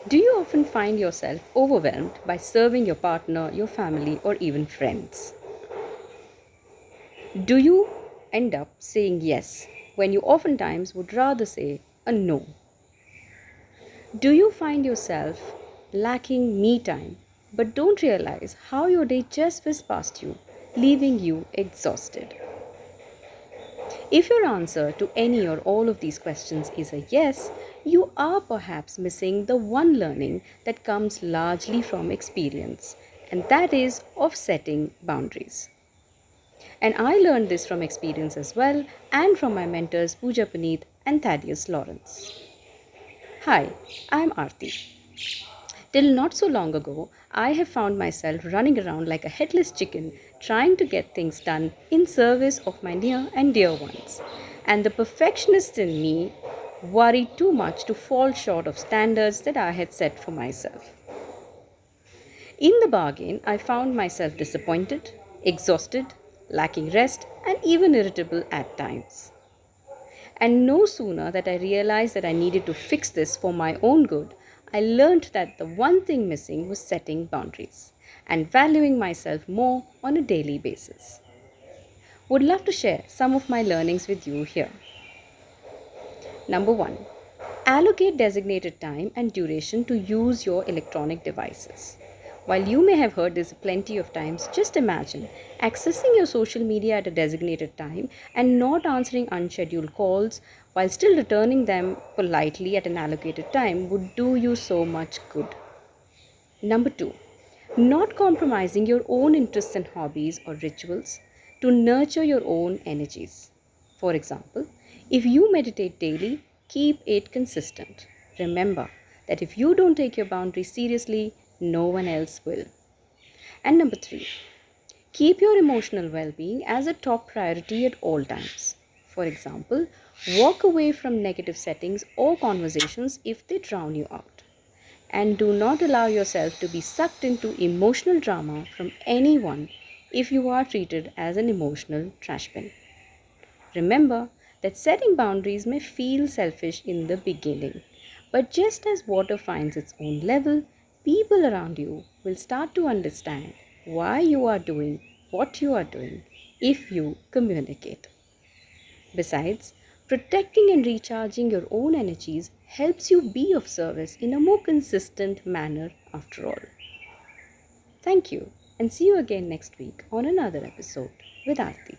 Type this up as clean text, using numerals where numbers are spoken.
Do you often find yourself overwhelmed by serving your partner, your family, or even friends? Do you end up saying yes when you oftentimes would rather say a no? Do you find yourself lacking me time but don't realize how your day just whizzed past you, leaving you exhausted? If your answer to any or all of these questions is a yes, you are perhaps missing the one learning that comes largely from experience, and that is of setting boundaries. And I learned this from experience as well and from my mentors Pooja Paneet and Thaddeus Lawrence. Hi, I'm Aarti. Till not so long ago, I have found myself running around like a headless chicken trying to get things done in service of my near and dear ones. And the perfectionist in me worried too much to fall short of standards that I had set for myself. In the bargain, I found myself disappointed, exhausted, lacking rest, and even irritable at times. And no sooner that I realized that I needed to fix this for my own good, I learned that the one thing missing was setting boundaries and valuing myself more on a daily basis. Would love to share some of my learnings with you here. Number 1. Allocate designated time and duration to use your electronic devices. While you may have heard this plenty of times, just imagine accessing your social media at a designated time and not answering unscheduled calls while still returning them politely at an allocated time would do you so much good. Number 2. Not compromising your own interests and hobbies or rituals to nurture your own energies. For example, if you meditate daily, keep it consistent. Remember that if you don't take your boundaries seriously, no one else will. And number 3. Keep your emotional well being as a top priority at all times. For example, walk away from negative settings or conversations if they drown you out. And do not allow yourself to be sucked into emotional drama from anyone if you are treated as an emotional trash bin. Remember that setting boundaries may feel selfish in the beginning, but just as water finds its own level, people around you will start to understand why you are doing what you are doing if you communicate. Besides, protecting and recharging your own energies helps you be of service in a more consistent manner after all. Thank you, and see you again next week on another episode with Aarti.